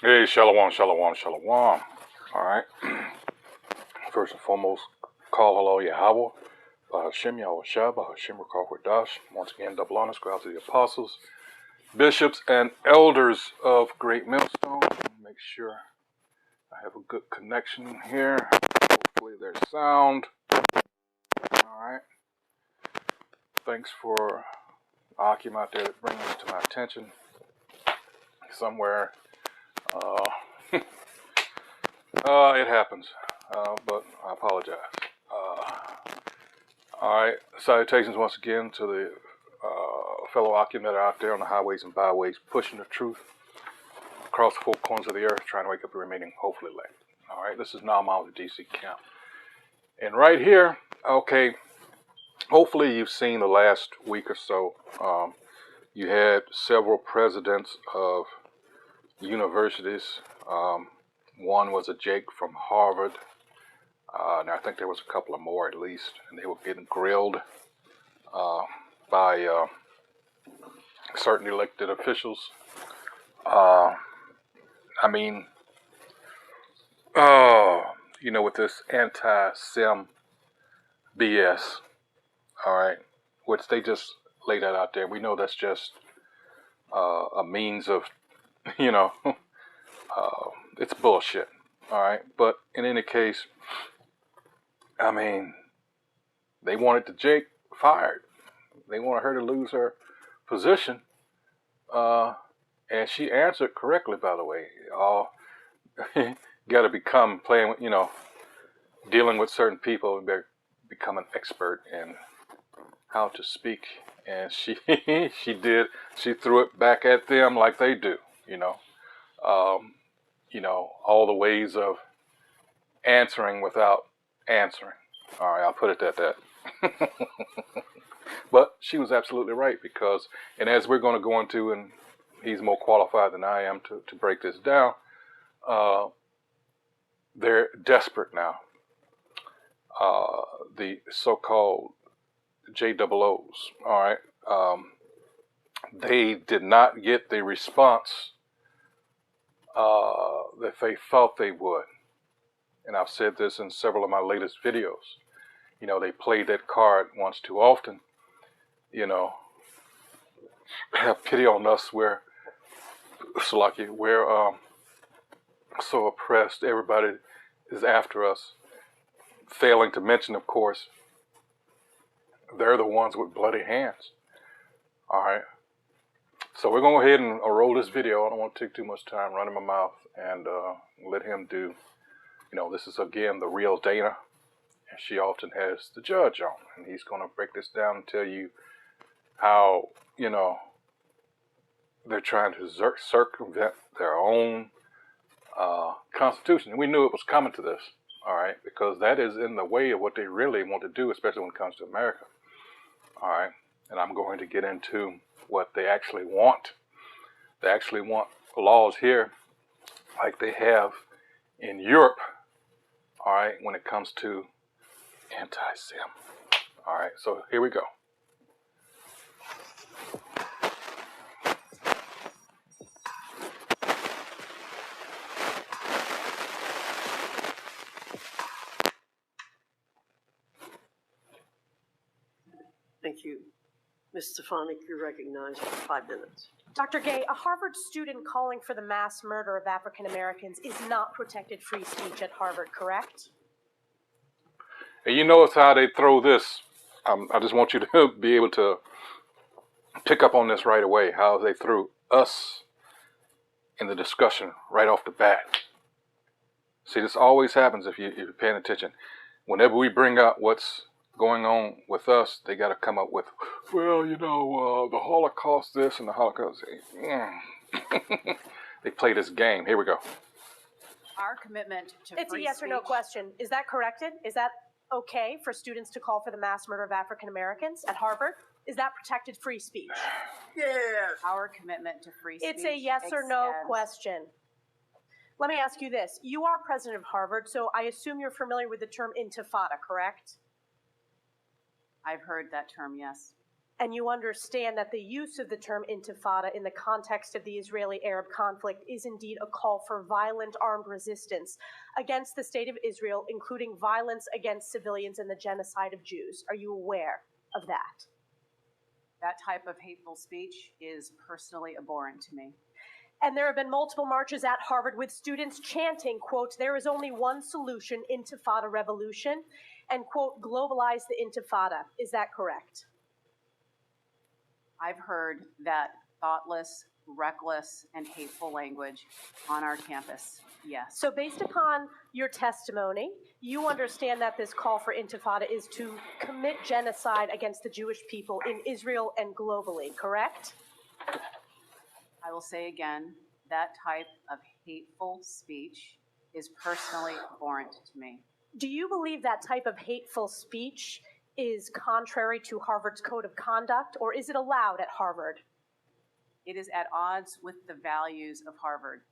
Hey, shalom, shalom, shalom. All right. First and foremost, call hello Yahweh, Bahashem Yahweh Shah, Bahashem Rakah Dash. Once again, double honors, go out to the apostles, bishops, and elders of Great Millstone. Make sure I have a good connection here. Hopefully there's sound. All right. Thanks for Akim out there bringing it to my attention. Somewhere, it happens, but I apologize. All right, salutations once again to the fellow Akim that are out there on the highways and byways, pushing the truth across the four corners of the earth, trying to wake up the remaining hopefully elect. All right, this is Naaman with the DC camp. And right here, okay, hopefully you've seen the last week or so, you had several presidents of universities. One was a Jake from Harvard. And I think there was a couple of more at least, and they were getting grilled by certain elected officials. I mean, with this anti-sim BS, all right, which they just lay that out there. We know that's just a means of, it's bullshit, all right. But in any case, I mean, they wanted the Jake fired. They wanted her to lose her position. And she answered correctly, by the way. Got to become playing with, dealing with certain people and become an expert in how to speak. And she she did. She threw it back at them like they do, all the ways of answering without answering. All right, I'll put it at that. But she was absolutely right because, and as we're going to go into, and he's more qualified than I am to break this down, they're desperate now. The so-called JOOs, all right, they did not get the response that they thought they would. And I've said this in several of my latest videos. They played that card once too often. Have pity on us. We're so oppressed. Everybody is after us. Failing to mention, of course, they're the ones with bloody hands. All right. So we're going to go ahead and roll this video. I don't want to take too much time running my mouth and let him do. This is, again, the real Dana. And she often has the judge on. And he's going to break this down and tell you how, they're trying to circumvent their own Constitution. And we knew it was coming to this, all right, because that is in the way of what they really want to do, especially when it comes to America, all right. And I'm going to get into what they actually want. They actually want laws here like they have in Europe, all right, when it comes to anti-sim. All right, so here we go. Thank you. Ms. Stefanik, you're recognized for 5 minutes. Dr. Gay, a Harvard student calling for the mass murder of African Americans is not protected free speech at Harvard, correct? And you notice how they throw this. I just want you to be able to pick up on this right away, how they threw us in the discussion right off the bat. See, this always happens if you're paying attention. Whenever we bring out what's going on with us, they got to come up with, well, the Holocaust this and the Holocaust. They play this game. Here we go. Our commitment to It's a yes or no question. Is that corrected? Is that okay for students to call for the mass murder of African Americans at Harvard? Is that protected free speech? Yes. Our commitment to free speech. It's a yes or no question. Let me ask you this. You are president of Harvard, so I assume you're familiar with the term intifada, correct? I've heard that term, yes. And you understand that the use of the term intifada in the context of the Israeli-Arab conflict is indeed a call for violent armed resistance against the state of Israel, including violence against civilians and the genocide of Jews. Are you aware of that? That type of hateful speech is personally abhorrent to me. And there have been multiple marches at Harvard with students chanting, quote, "There is only one solution, intifada revolution," and, quote, "globalize the intifada." Is that correct? I've heard that thoughtless, reckless, and hateful language on our campus, yes. So based upon your testimony, you understand that this call for intifada is to commit genocide against the Jewish people in Israel and globally, correct? I will say again, that type of hateful speech is personally abhorrent to me. Do you believe that type of hateful speech is contrary to Harvard's code of conduct, or is it allowed at Harvard? It is at odds with the values of Harvard.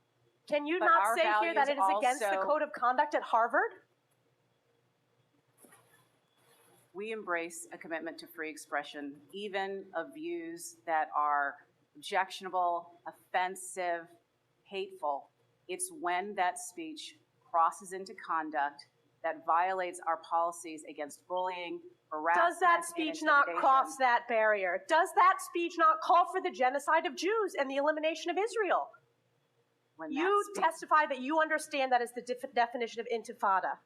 Can you But not our say here that it is values against the also- code of conduct at Harvard? We embrace a commitment to free expression, even of views that are objectionable, offensive, hateful. It's when that speech crosses into conduct that violates our policies against bullying, harassment, Does that and speech not intimidation. cross that barrier? Does that speech not call for the genocide of Jews and the elimination of Israel? When that You speech- testify that you understand that is the definition of intifada.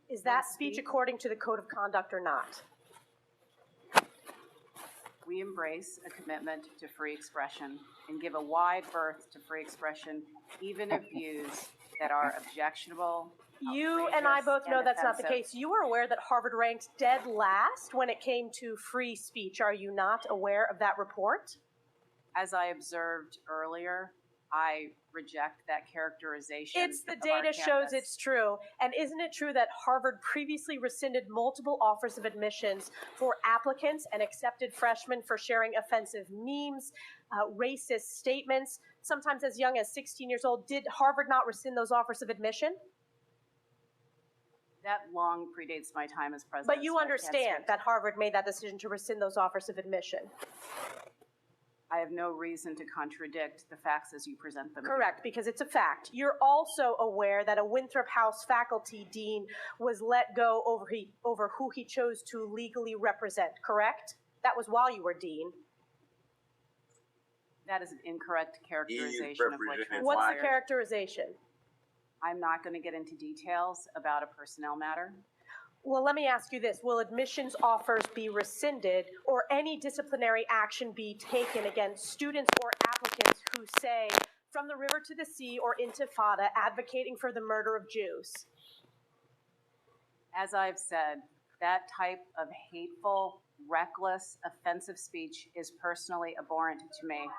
Is that speech according to the code of conduct or not? We embrace a commitment to free expression and give a wide berth to free expression, even of views that are objectionable. You and I outrageous, both know and that's not the offensive. case. You are aware that Harvard ranked dead last when it came to free speech. Are you not aware of that report? As I observed earlier, I reject that characterization. It's the of our data shows campus. it's true. And isn't it true that Harvard previously rescinded multiple offers of admissions for applicants and accepted freshmen for sharing offensive memes, racist statements, sometimes as young as 16 years old? Did Harvard not rescind those offers of admission? That long predates my time as president. But you so I can't understand speak. that Harvard made that decision to rescind those offers of admission. I have no reason to contradict the facts as you present them. Correct, because it's a fact. You're also aware that a Winthrop House faculty dean was let go over who he chose to legally represent, correct? That was while you were dean. That is an incorrect characterization of what transpired. What's the characterization? I'm not going to get into details about a personnel matter. Well, let me ask you this. Will admissions offers be rescinded or any disciplinary action be taken against students or applicants who say, "From the river to the sea" or intifada, advocating for the murder of Jews? As I've said, that type of hateful, reckless, offensive speech is personally abhorrent to me.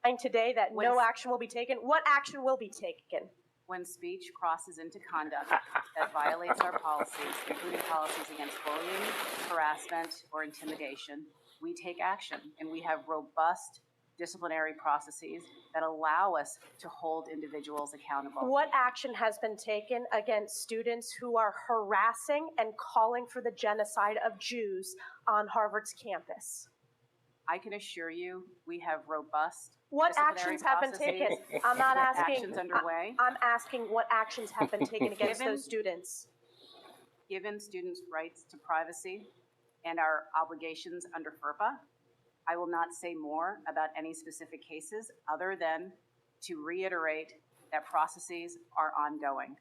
And today that no action will be taken. What action will be taken? When speech crosses into conduct that violates our policies, including policies against bullying, harassment, or intimidation, we take action, and we have robust disciplinary processes that allow us to hold individuals accountable. What action has been taken against students who are harassing and calling for the genocide of Jews on Harvard's campus? I can assure you we have robust What disciplinary actions have been taken? processes. I'm not asking. Actions underway. I'm asking what actions have been taken against Given- those students. Given students' rights to privacy and our obligations under FERPA, I will not say more about any specific cases other than to reiterate that processes are ongoing.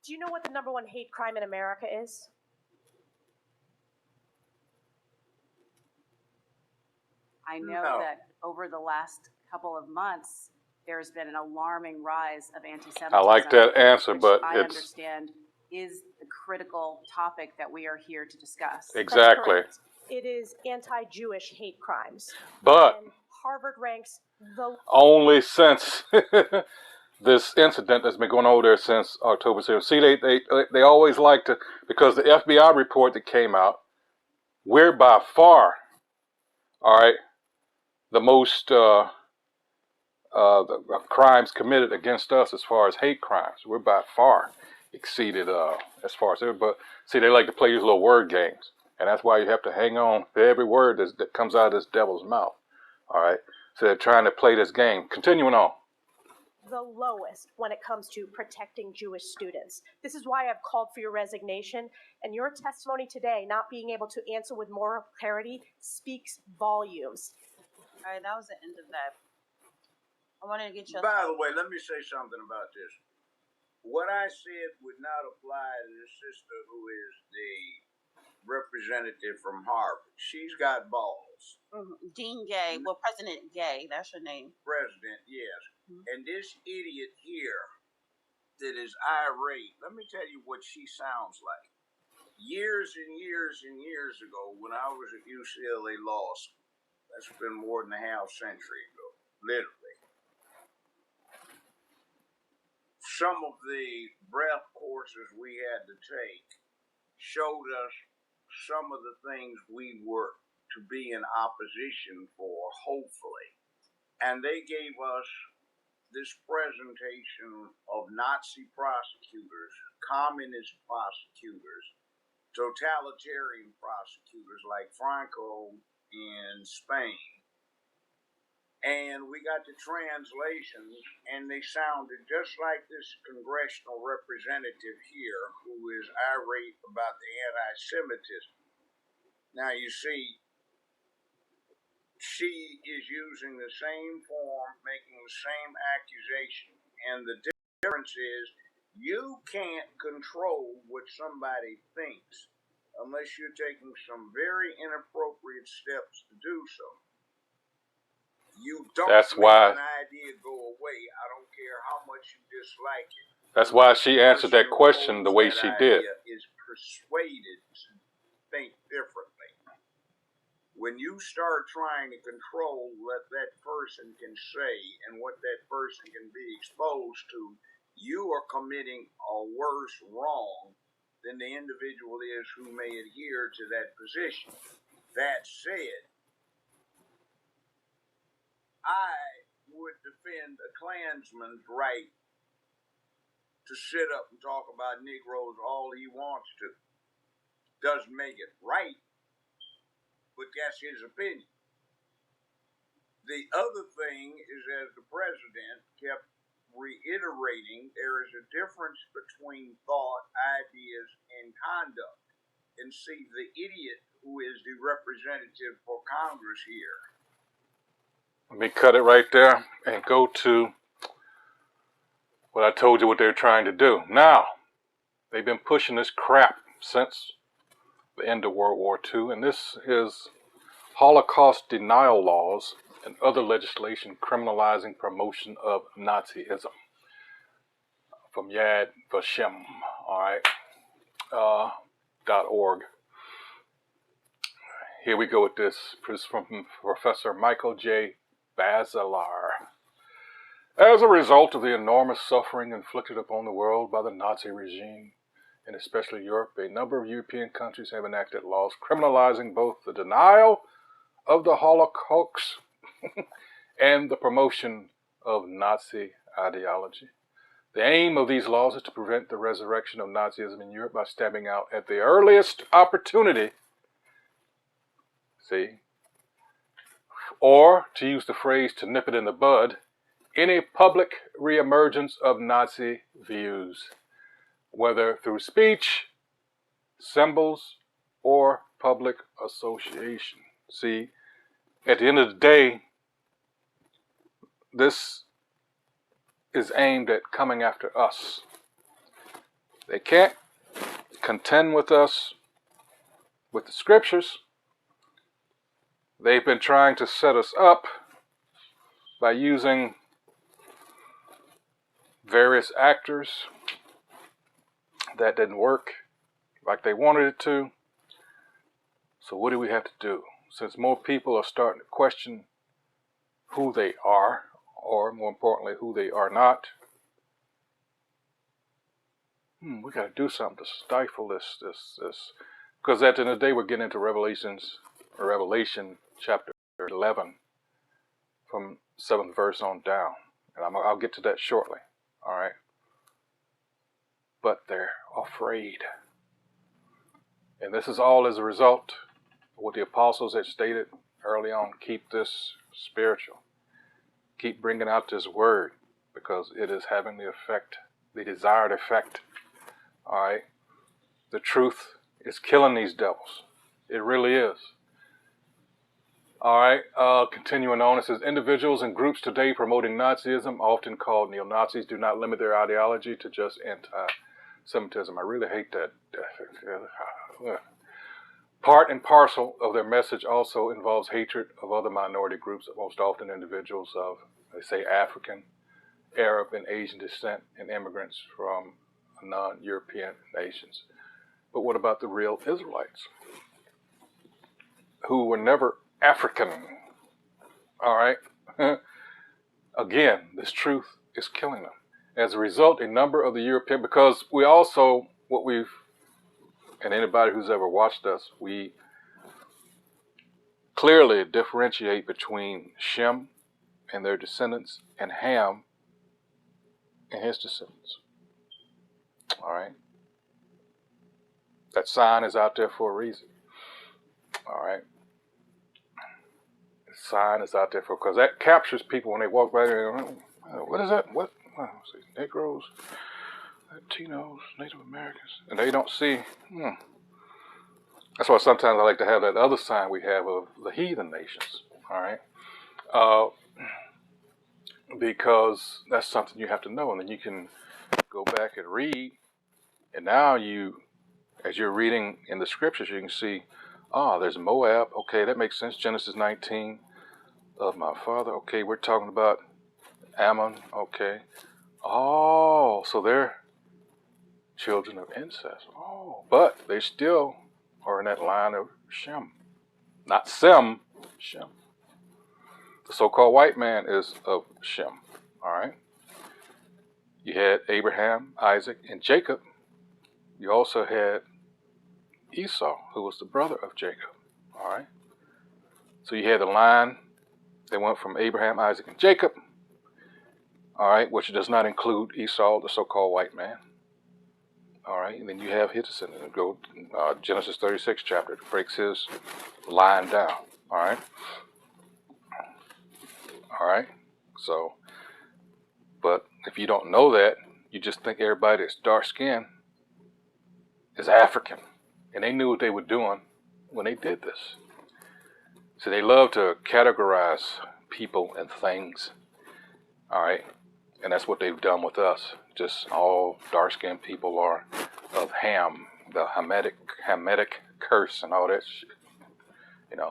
Do you know what the #1 hate crime in America is? I know No. that over the last couple of months, there's been an alarming rise of anti-Semitism. I like that answer, which but I it's understand is the critical topic that we are here to discuss. That's exactly. correct. It is anti-Jewish hate crimes. But And Harvard ranks the only since this incident that's been going on over there since October 7th. See, they always like to, because the FBI report that came out, we're by far, all right, the most the crimes committed against us as far as hate crimes. We're by far exceeded as far as it. But see, they like to play these little word games, and that's why you have to hang on to every word that comes out of this devil's mouth. All right. So they're trying to play this game. Continuing on. The lowest when it comes to protecting Jewish students. This is why I've called for your resignation, and your testimony today, not being able to answer with moral clarity, speaks volumes. All right, that was the end of that. I wanted to get your. By the way, let me say something about this. What I said would not apply to the sister who is the representative from Harvard. She's got balls. Dean Gay, well, President Gay, that's your name. President, yes. And this idiot here that is irate, let me tell you what she sounds like. Years and years and years ago, when I was at UCLA Law School, that's been more than a half century ago, literally. Some of the breath courses we had to take showed us some of the things we were to be in opposition for, hopefully. And they gave us this presentation of Nazi prosecutors, communist prosecutors, totalitarian prosecutors like Franco in Spain. And we got the translations, and they sounded just like this congressional representative here who is irate about the anti-Semitism. Now, you see, she is using the same form, making the same accusation, and the difference is you can't control what somebody thinks unless you're taking some very inappropriate steps to do so. You don't That's make why an idea go away. I don't care how much you dislike it. That's why she answered that question the way she did. Is persuaded to think differently. When you start trying to control what that person can say and what that person can be exposed to, you are committing a worse wrong than the individual is who may adhere to that position. That said, I would defend a Klansman's right to sit up and talk about Negroes all he wants to. Doesn't make it right, but that's his opinion. The other thing is, as the president kept reiterating, there is a difference between thought, ideas, and conduct. And see, the idiot who is the representative for Congress here. Let me cut it right there and go to what I told you what they're trying to do. Now, they've been pushing this crap since the end of World War II, and this is Holocaust denial laws and other legislation criminalizing promotion of Nazism from Yad Vashem, all right, .org. Here we go with this. This is from Professor Michael J. Basilar. As a result of the enormous suffering inflicted upon the world by the Nazi regime, and especially Europe, a number of European countries have enacted laws criminalizing both the denial of the Holocaust and the promotion of Nazi ideology. The aim of these laws is to prevent the resurrection of Nazism in Europe by stamping out at the earliest opportunity, or to use the phrase to nip it in the bud, any public reemergence of Nazi views, whether through speech, symbols, or public association. See, at the end of the day, this is aimed at coming after us. They can't contend with us with the scriptures. They've been trying to set us up by using various actors. That didn't work like they wanted it to. So what do we have to do? Since more people are starting to question who they are, or more importantly, who they are not, we got to do something to stifle this. Because at the end of the day, we're getting into Revelation chapter 11, from 7th verse on down. And I'll get to that shortly, all right? but they're afraid. And this is all as a result of what the apostles had stated early on. Keep this spiritual. Keep bringing out this word, because it is having the effect, the desired effect. All right? The truth is killing these devils. It really is. All right, continuing on, it says, individuals and groups today promoting Nazism, often called neo-Nazis, do not limit their ideology to just anti-Semitism. I really hate that. Part and parcel of their message also involves hatred of other minority groups, most often individuals of, they say, African, Arab, and Asian descent, and immigrants from non-European nations. But what about the real Israelites, who were never African? All right. Again, this truth is killing them. As a result, a number of the European, because we also, and anybody who's ever watched us, we clearly differentiate between Shem and their descendants and Ham and his descendants. All right. That sign is out there for a reason. All right. Sign is out there because that captures people when they walk by there. What is that? What? See, Negroes, Latinos, Native Americans, and they don't see. That's why sometimes I like to have that other sign we have of the heathen nations. All right, because that's something you have to know, and then you can go back and read. And now as you're reading in the scriptures, you can see, there's Moab. Okay, that makes sense. Genesis 19. Of my father. Okay, we're talking about Ammon. Okay. Oh, so they're children of incest. Oh, but they still are in that line of Shem. Not Sem, Shem. The so-called white man is of Shem. All right. You had Abraham, Isaac, and Jacob. You also had Esau, who was the brother of Jacob. All right. So you had the line. They went from Abraham, Isaac, and Jacob, all right, which does not include Esau, the so-called white man. All right, and then you have his descendants. Go Genesis 36 chapter, it breaks his line down. All right. All right. So, but if you don't know that, you just think everybody that's dark skinned is African. And they knew what they were doing when they did this. So they love to categorize people and things, all right? And that's what they've done with us. Just all dark-skinned people are of Ham, the Hamitic curse and all that shit,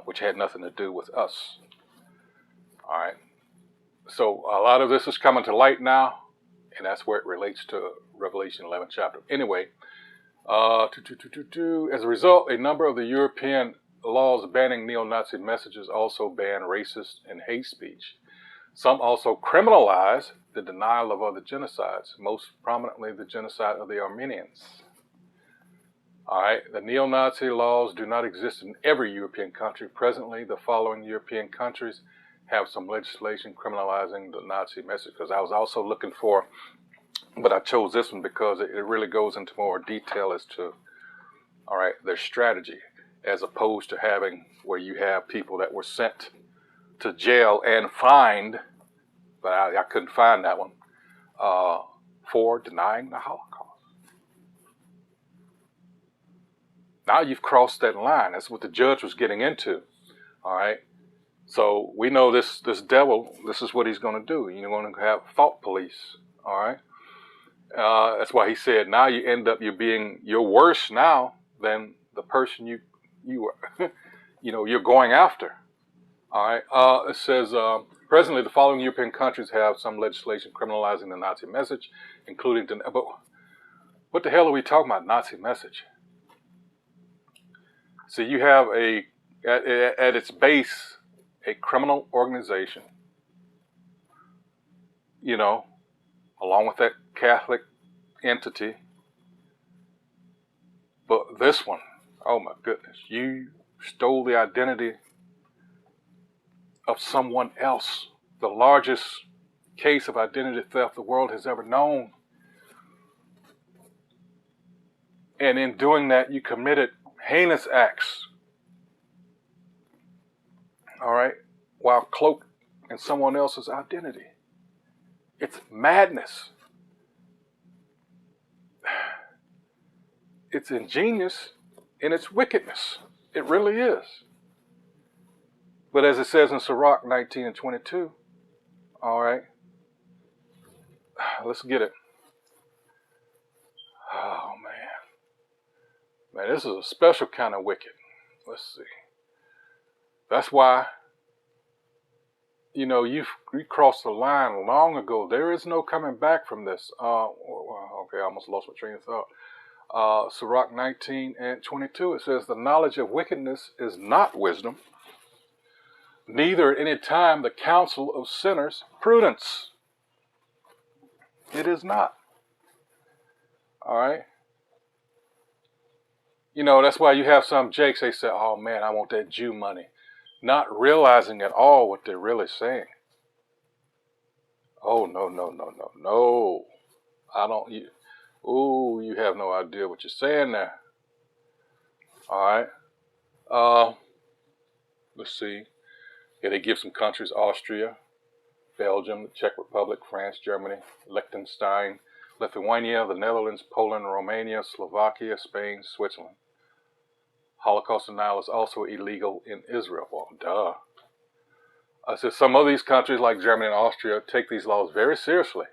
which had nothing to do with us, all right? So a lot of this is coming to light now, and that's where it relates to Revelation 11 chapter. Anyway, as a result, a number of the European laws banning neo-Nazi messages also ban racist and hate speech. Some also criminalize the denial of other genocides, most prominently the genocide of the Armenians. All right, the neo-Nazi laws do not exist in every European country. Presently, the following European countries have some legislation criminalizing the Nazi message, because I was also looking for, but I chose this one because it really goes into more detail as to, all right, their strategy, as opposed to having where you have people that were sent to jail and fined, but I couldn't find that one, for denying the Holocaust. Now you've crossed that line. That's what the judge was getting into, all right? So we know this devil, this is what he's going to do. You're going to have thought police, all right? That's why he said now you end up you're worse now than the person you were, you're going after. All right. It says presently the following European countries have some legislation criminalizing the Nazi message, including. But what the hell are we talking about? Nazi message. So you have at its base a criminal organization. Along with that Catholic entity. But this one, oh my goodness, you stole the identity of someone else. The largest case of identity theft the world has ever known. And in doing that, you committed heinous acts, all right, while cloaked in someone else's identity. It's madness. It's ingenious in its wickedness. It really is. But as it says in Sirach 19 and 22, all right, let's get it. Oh, man. Man, this is a special kind of wicked. Let's see. That's why, you know, you crossed the line long ago. There is no coming back from this. Okay, I almost lost my train of thought. Sirach 19 and 22, it says, the knowledge of wickedness is not wisdom, neither at any time the counsel of sinners prudence. It is not. All right. You know, that's why you have some jakes, they say, oh man, I want that Jew money. Not realizing at all what they're really saying. Oh, no. I don't, you have no idea what you're saying there. All right. Let's see. Yeah, they give some countries, Austria, Belgium, the Czech Republic, France, Germany, Liechtenstein, Lithuania, the Netherlands, Poland, Romania, Slovakia, Spain, Switzerland. Holocaust denial is also illegal in Israel. Well, duh. I said some of these countries like Germany and Austria take these laws very seriously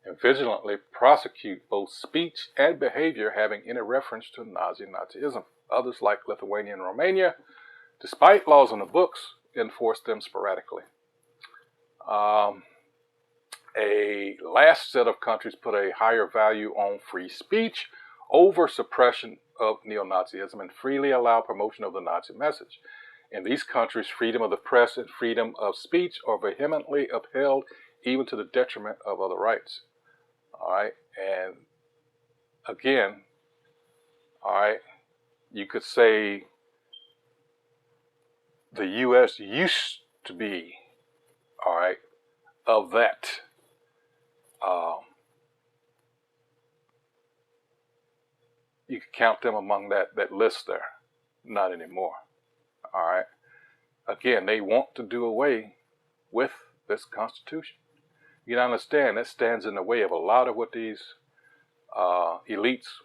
and vigilantly prosecute both speech and behavior having any reference to Nazism. Others like Lithuania and Romania, despite laws on the books, enforce them sporadically. A last set of countries put a higher value on free speech over suppression of neo-Nazism and freely allow promotion of the Nazi message. In these countries, freedom of the press and freedom of speech are vehemently upheld, even to the detriment of other rights. All right, and again, all right, you could say the U.S. used to be, all right, of that. You could count them among that list there. Not anymore. All right. Again, they want to do away with this Constitution. You gotta understand that stands in the way of a lot of what these elites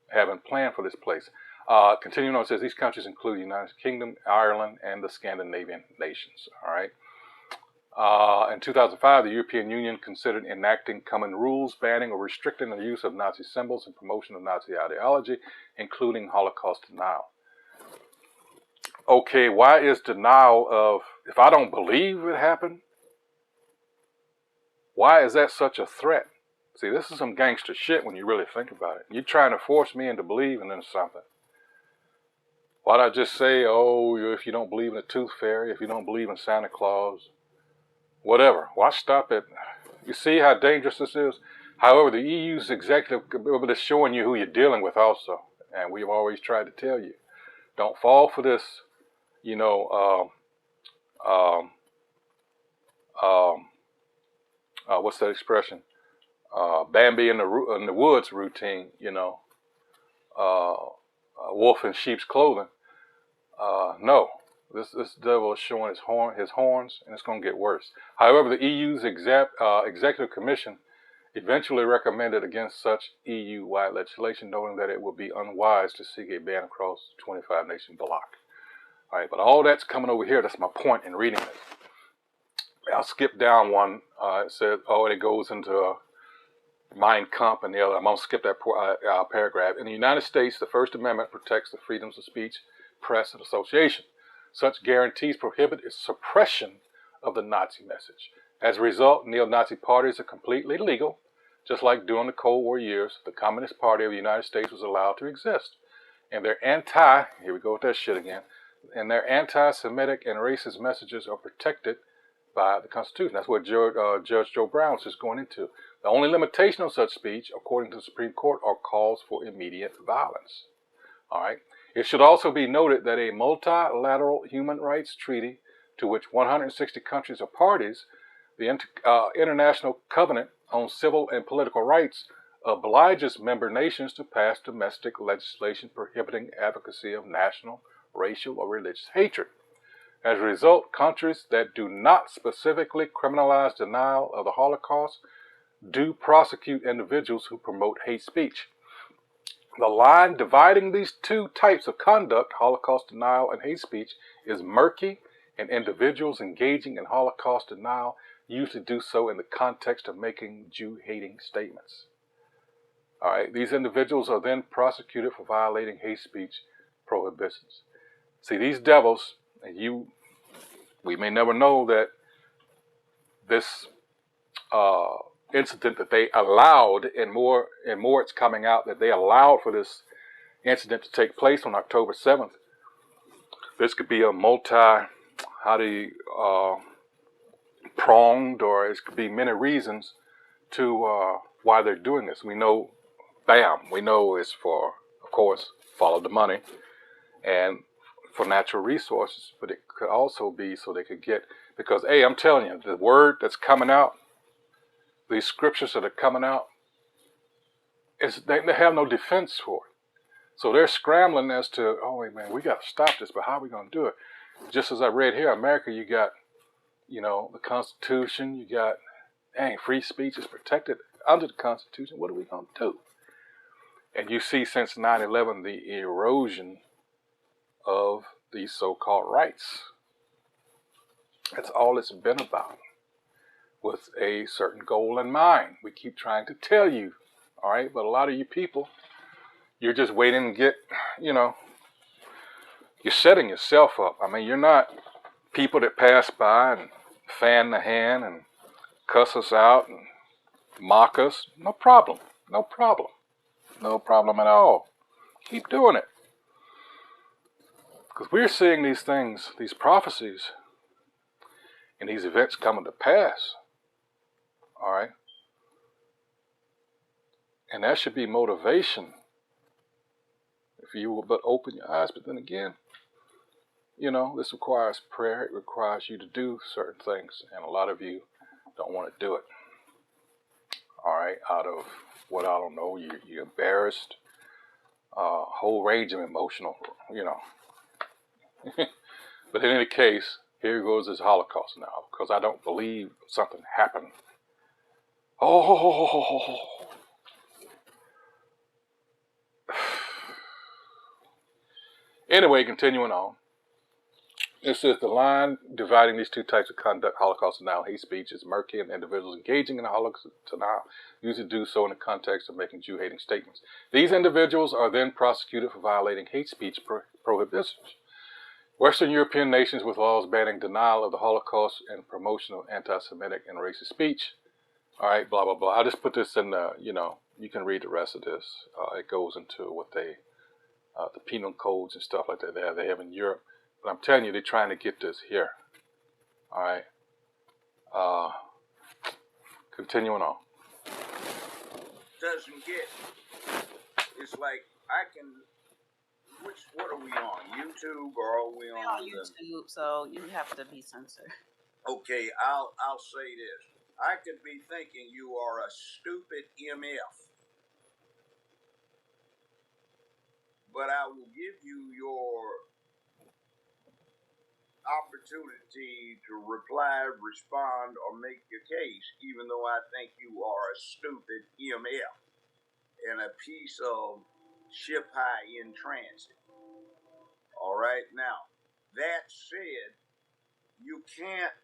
have in plan for this place. Continuing on, it says these countries include the United Kingdom, Ireland, and the Scandinavian nations. All right. In 2005, the European Union considered enacting common rules banning or restricting the use of Nazi symbols and promotion of Nazi ideology, including Holocaust denial. Okay, why is denial of, if I don't believe it happened, why is that such a threat? See, this is some gangster shit when you really think about it. You're trying to force me into believing in something. Why'd I just say, oh, if you don't believe in the Tooth Fairy, if you don't believe in Santa Claus, whatever. Why stop it? You see how dangerous this is? However, the EU's executive is showing you who you're dealing with also. And we've always tried to tell you, don't fall for this, you know, what's that expression? Bambi in the woods routine, you know, wolf in sheep's clothing. No, this devil is showing his horns, and it's going to get worse. However, the EU's Executive Commission eventually recommended against such EU-wide legislation, noting that it would be unwise to seek a ban across the 25-nation bloc. All right, but all that's coming over here. That's my point in reading this. I'll skip down one. It says, it goes into Mein Kampf and the other. I'm going to skip that paragraph. In the United States, the First Amendment protects the freedoms of speech, press, and association. Such guarantees prohibit its suppression of the Nazi message. As a result, neo-Nazi parties are completely legal. Just like during the Cold War years, the Communist Party of the United States was allowed to exist. And their here we go with that shit again, and their anti-Semitic and racist messages are protected by the Constitution. That's what Judge Joe Brown is going into. The only limitation on such speech, according to the Supreme Court, are calls for immediate violence. All right. It should also be noted that a multilateral human rights treaty to which 160 countries are parties, the International Covenant on Civil and Political Rights obliges member nations to pass domestic legislation prohibiting advocacy of national, racial, or religious hatred. As a result, countries that do not specifically criminalize denial of the Holocaust do prosecute individuals who promote hate speech. The line dividing these two types of conduct, Holocaust denial and hate speech, is murky, and individuals engaging in Holocaust denial usually do so in the context of making Jew-hating statements. All right, these individuals are then prosecuted for violating hate speech prohibitions. See, these devils, and we may never know that this incident that they allowed, and more it's coming out that they allowed for this incident to take place on October 7th. This could be a pronged, or it could be many reasons to why they're doing this. We know, we know it's for, of course, follow the money and for natural resources, but it could also be so they could get, because, hey, I'm telling you, the word that's coming out, these scriptures that are coming out, they have no defense for it. So they're scrambling as to, oh, wait, man, we got to stop this, but how are we going to do it? Just as I read here, America, you got, the Constitution, you got, free speech is protected under the Constitution. What are we going to do? And you see since 9/11 the erosion of these so-called rights. That's all it's been about, with a certain goal in mind. We keep trying to tell you, all right? But a lot of you people, you're just waiting to get, you're setting yourself up. I mean, you're not people that pass by and fan the hand and cuss us out and mock us. No problem. No problem. No problem at all. Keep doing it. Because we're seeing these things, these prophecies, and these events coming to pass. All right? And that should be motivation. If you will but open your eyes. But then again, this requires prayer. It requires you to do certain things. And a lot of you don't want to do it. All right? Out of what, I don't know, you're embarrassed. A whole range of emotional, But in any case, here goes this Holocaust now. Because I don't believe something happened. Oh. Anyway, continuing on. It says the line dividing these two types of conduct, Holocaust denial, hate speech, is murky, and individuals engaging in the Holocaust denial usually do so in the context of making Jew-hating statements. These individuals are then prosecuted for violating hate speech prohibitions. Western European nations with laws banning denial of the Holocaust and promotion of anti-Semitic and racist speech. All right, blah, blah, blah. I'll just put this in, you can read the rest of this. It goes into what the penal codes and stuff like that they have in Europe. But I'm telling you, they're trying to get this here. All right. Continuing on. Doesn't get. It's like what are we on? YouTube, or are we We're on YouTube, so you have to be censored. Okay, I'll say this. I could be thinking you are a stupid MF, but I will give you your opportunity to reply, respond, or make your case, even though I think you are a stupid MF and a piece of ship high in transit. All right, now, that said, you can't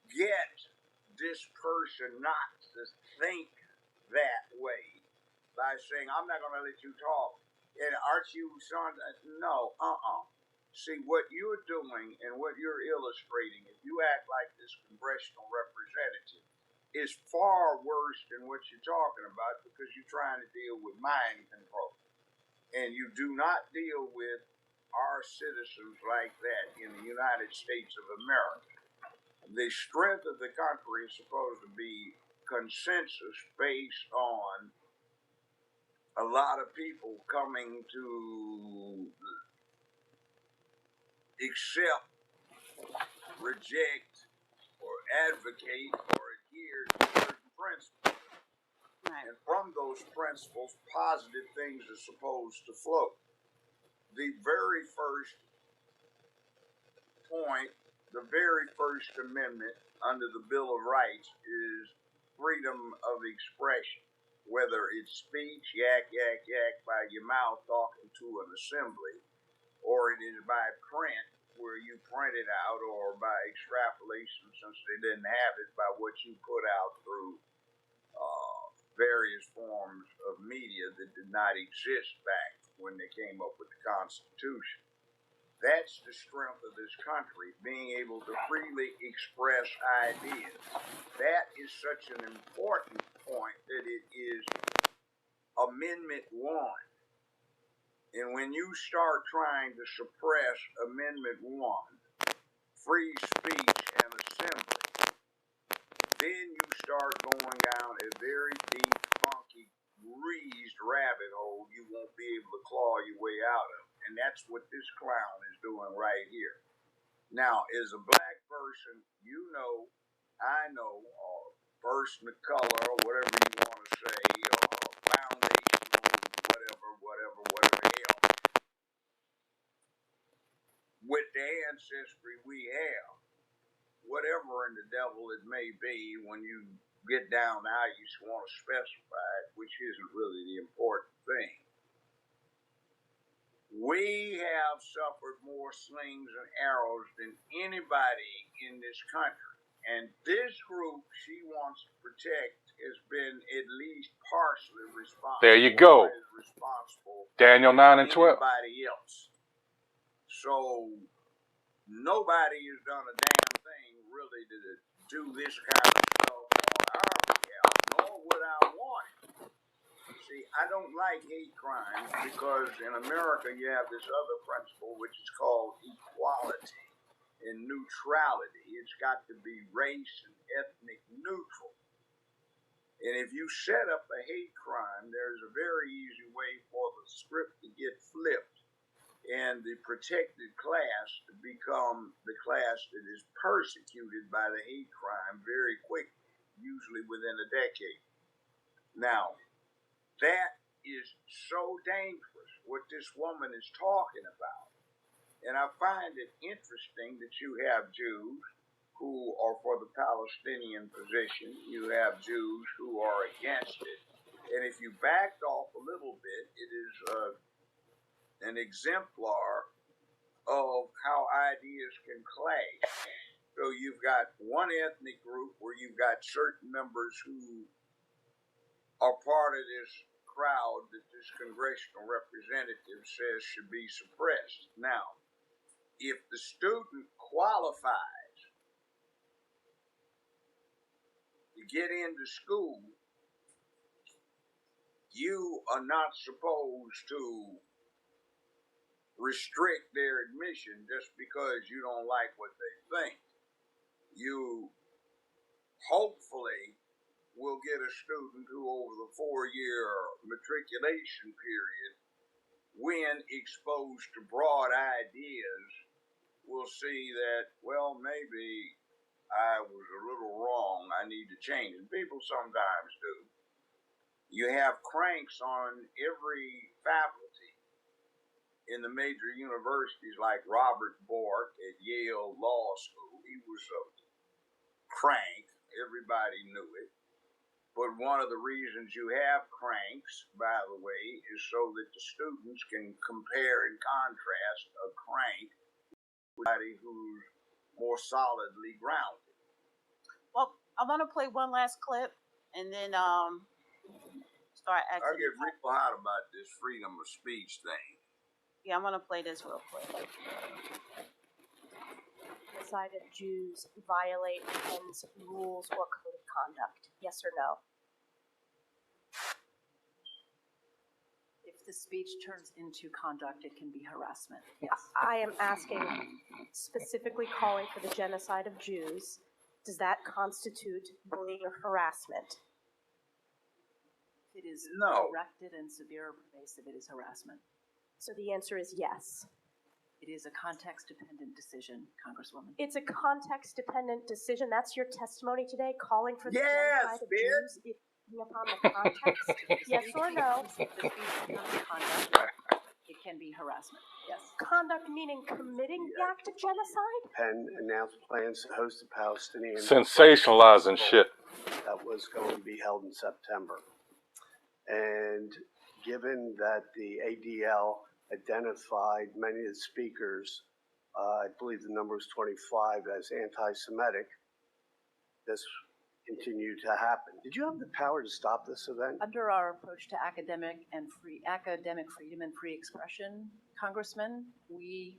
get this person not to think that way by saying, I'm not going to let you talk. And aren't you, son? No, See, what you're doing and what you're illustrating, if you act like this congressional representative, is far worse than what you're talking about, because you're trying to deal with mind control. And you do not deal with our citizens like that in the United States of America. The strength of the country is supposed to be consensus based on a lot of people coming to accept, reject, or advocate, or adhere to certain principles. Right. And from those principles, positive things are supposed to flow. The very first point, the very first amendment under the Bill of Rights is freedom of expression. Whether it's speech, yak, yak, yak, by your mouth talking to an assembly, or it is by print, where you print it out, or by extrapolation, since they didn't have it, by what you put out through various forms of media that did not exist back when they came up with the Constitution. That's the strength of this country, being able to freely express ideas. That is such an important point that it is Amendment 1. And when you start trying to suppress Amendment 1, free speech and assembly, then you start going down a very deep, funky, greased rabbit hole you won't be able to claw your way out of. And that's what this clown is doing right here. Now, as a black person, you know, I know, person of color, or whatever you want to say, foundational, whatever else, with the ancestry we have, whatever in the devil it may be, when you get down now, you just want to specify it, which isn't really the important thing. We have suffered more slings and arrows than anybody in this country. And this group she wants to protect has been at least partially responsible. There you go. Daniel 9 and 12. Anybody else. So nobody has done a damn thing really to do this kind of stuff on our behalf, nor would I want it. See, I don't like hate crimes because in America you have this other principle which is called equality and neutrality. It's got to be race and ethnic neutral. And if you set up a hate crime, there's a very easy way for the script to get flipped and the protected class to become the class that is persecuted by the hate crime very quickly, usually within a decade. Now, that is so dangerous, what this woman is talking about. And I find it interesting that you have Jews who are for the Palestinian position, you have Jews who are against it. And if you backed off a little bit, it is an exemplar of how ideas can clash. So you've got one ethnic group where you've got certain members who are part of this crowd that this congressional representative says should be suppressed. Now, if the student qualifies to get into school, you are not supposed to restrict their admission just because you don't like what they think. You hopefully will get a student who over the 4-year matriculation period, when exposed to broad ideas, will see that, well, maybe I was a little wrong, I need to change. And people sometimes do. You have cranks on every faculty in the major universities, like Robert Bork at Yale Law School. He was a crank. Everybody knew it. But one of the reasons you have cranks, by the way, is so that the students can compare and contrast a crank with somebody who's more solidly grounded. Well, I want to play one last clip and then start I asking. get real hot about this freedom of speech thing. Yeah, I'm going to play this real quick. Decided Jews violate Penn's rules or code of conduct? Yes or no? If the speech turns into conduct, it can be harassment. Yes. I am asking, specifically calling for the genocide of Jews. Does that constitute bullying or harassment? If it is No. directed and severe or pervasive, it is harassment. So the answer is yes. It is a context-dependent decision, Congresswoman. It's a context-dependent decision. That's your testimony today, calling for the Yes, genocide of bitch. Jews. depending upon the context, yes or no. If the speech becomes conduct, it can be harassment, yes. Conduct meaning committing the act of genocide? Penn announced plans to host the Palestinian Sensationalizing shit. that was going to be held in September. And given that the ADL identified many of the speakers, I believe the number was 25, as anti-Semitic, this continued to happen. Did you have the power to stop this event? Under our approach to academic freedom and free expression, Congressman, we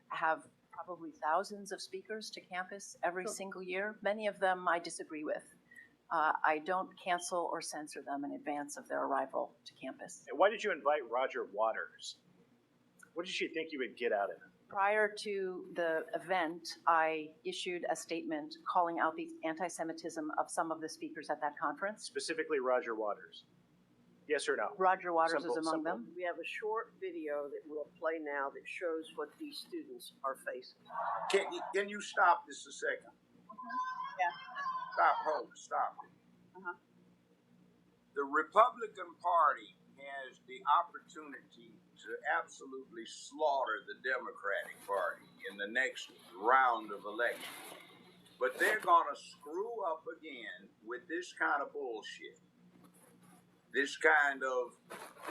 have probably thousands of speakers to campus every single year. Many of them I disagree with. I don't cancel or censor them in advance of their arrival to campus. And why did you invite Roger Waters? What did she think you would get out of it? Prior to the event, I issued a statement calling out the anti-Semitism of some of the speakers at that conference. Specifically Roger Waters. Yes or no? Roger Waters Simple, is among simple. them. We have a short video that we'll play now that shows what these students are facing. Can you stop this a second? Yeah. Stop it. Uh-huh. The Republican Party has the opportunity to absolutely slaughter the Democratic Party in the next round of elections. But they're going to screw up again with this kind of bullshit. This kind of,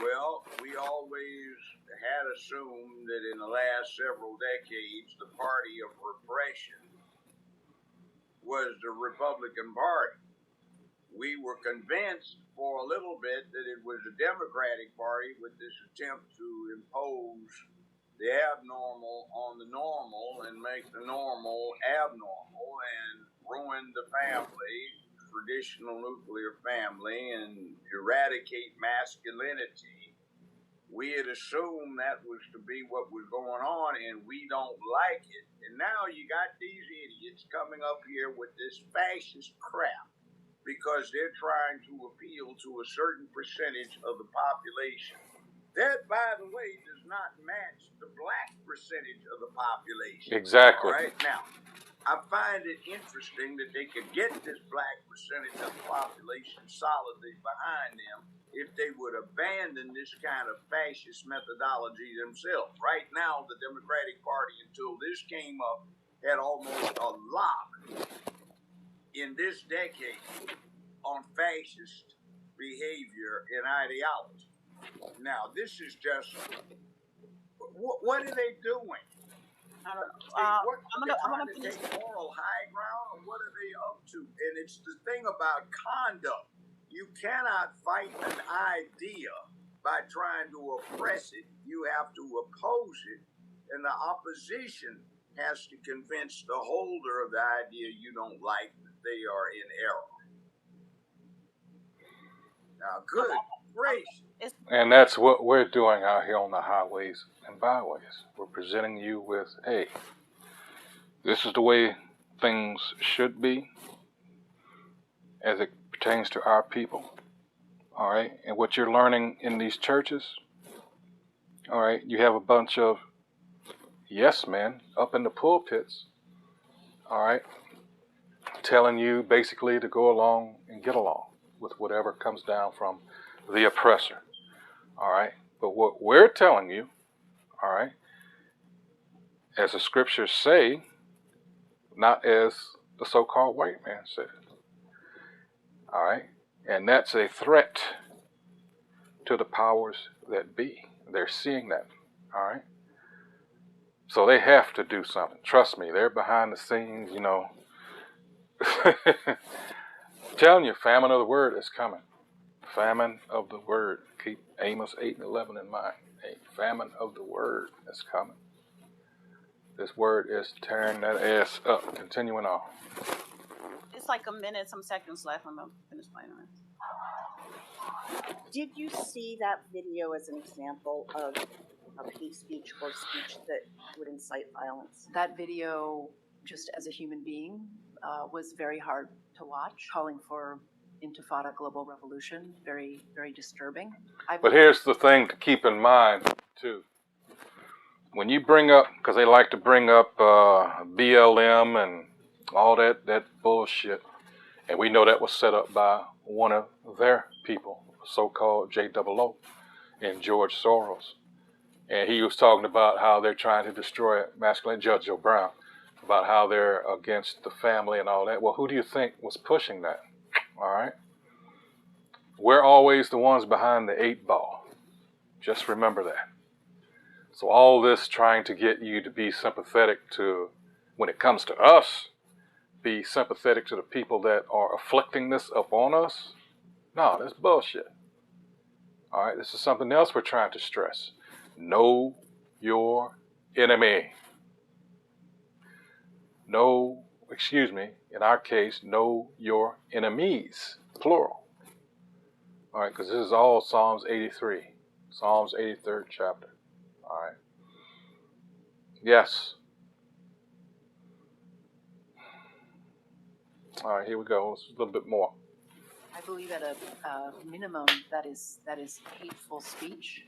well, we always had assumed that in the last several decades, the party of repression was the Republican Party. We were convinced for a little bit that it was the Democratic Party with this attempt to impose the abnormal on the normal and make the normal abnormal and ruin the family, traditional nuclear family, and eradicate masculinity. We had assumed that was to be what was going on, and we don't like it. And now you got these idiots coming up here with this fascist crap because they're trying to appeal to a certain percentage of the population. That, by the way, does not match the black percentage of the population. Exactly. All right? Now, I find it interesting that they could get this black percentage of the population solidly behind them if they would abandon this kind of fascist methodology themselves. Right now, the Democratic Party, until this came up, had almost a lock in this decade on fascist behavior and ideology. Now, this is just, what are they doing? I don't know. I'm gonna to finish. take moral high ground, or what are they up to? And it's the thing about conduct. You cannot fight an idea by trying to oppress it. You have to oppose it, and the opposition has to convince the holder of the idea you don't like that they are in error. Now, good gracious. And that's what we're doing out here on the highways and byways. We're presenting you with, hey, this is the way things should be as it pertains to our people. All right? And what you're learning in these churches, all right, you have a bunch of yes men up in the pulpits, all right, telling you basically to go along and get along with whatever comes down from the oppressor. All right? But what we're telling you, all right, as the scriptures say, not as the so-called white man said. All right? And that's a threat to the powers that be. They're seeing that. All right? So they have to do something. Trust me, they're behind the scenes, you know. Telling you, famine of the word is coming. Famine of the word. Keep Amos 8:11 in mind. A famine of the word is coming. This word is tearing that ass up. Continuing on. It's like a minute, some seconds left. I'm gonna finish playing it. Did you see that video as an example of hate speech or speech that would incite violence? That video, just as a human being, was very hard to watch, calling for intifada, global revolution, very, very disturbing. But here's the thing to keep in mind, too. When you bring up, because they like to bring up BLM and all that bullshit, and we know that was set up by one of their people, so-called JOO, and George Soros. And he was talking about how they're trying to destroy masculine, Judge Joe Brown, about how they're against the family and all that. Well, who do you think was pushing that? All right. We're always the ones behind the 8 ball. Just remember that. So all this trying to get you to be sympathetic to, when it comes to us, be sympathetic to the people that are afflicting this upon us. No, that's bullshit. All right, this is something else we're trying to stress. Know your enemy. In our case, know your enemies, plural. All right, because this is all Psalms 83, Psalms 83rd chapter. All right. Yes. All right, here we go. Let's a little bit more. I believe at a minimum that is hateful speech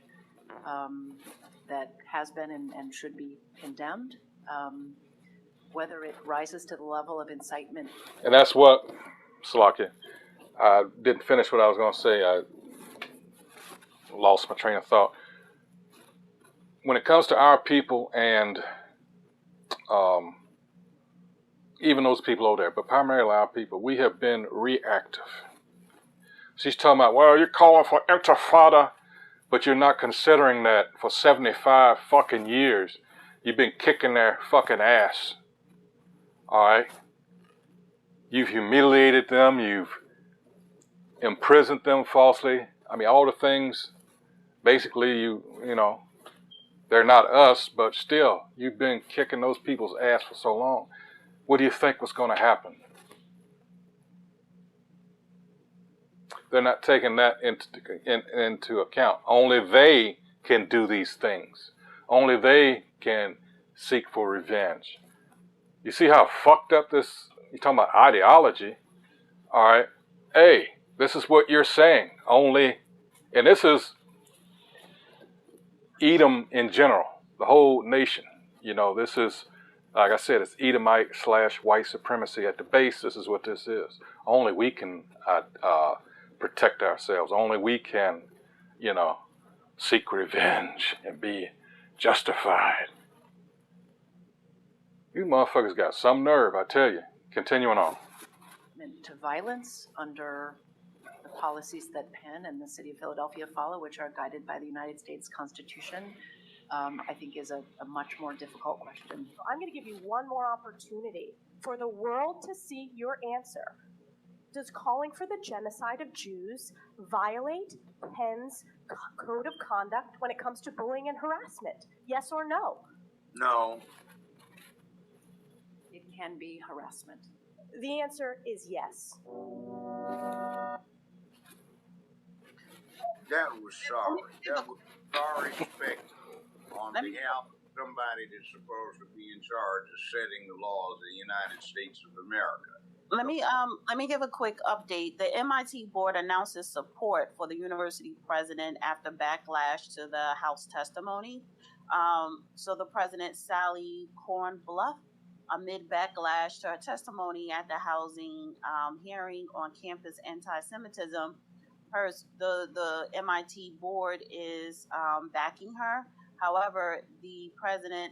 that has been and should be condemned. Whether it rises to the level of incitement. And that's what, Salakia, I didn't finish what I was going to say. I lost my train of thought. When it comes to our people and even those people over there, but primarily our people, we have been reactive. She's talking about, well, you're calling for intifada, but you're not considering that for 75 fucking years, you've been kicking their fucking ass. All right? You've humiliated them. You've imprisoned them falsely. I mean, all the things, basically, you know, they're not us, but still, you've been kicking those people's ass for so long. What do you think was going to happen? They're not taking that into account. Only they can do these things. Only they can seek for revenge. You see how fucked up this, you're talking about ideology. All right. Hey, this is what you're saying. Only, and this is Edom in general, the whole nation. You know, this is, like I said, it's Edomite / white supremacy at the base. This is what this is. Only we can protect ourselves. Only we can, you know, seek revenge and be justified. You motherfuckers got some nerve, I tell you. Continuing on. To violence under the policies that Penn and the city of Philadelphia follow, which are guided by the United States Constitution, I think is a much more difficult question. I'm going to give you one more opportunity for the world to see your answer. Does calling for the genocide of Jews violate Penn's code of conduct when it comes to bullying and harassment? Yes or no? No. It can be harassment. The answer is yes. That was sorry. That was sorry respect on behalf of somebody that's supposed to be in charge of setting the laws of the United States of America. Let me give a quick update. The MIT board announces support for the university president after backlash to the House testimony. So the president, Sally Kornbluth, amid backlash to her testimony at the housing hearing on campus anti-Semitism, the MIT board is backing her. However, the president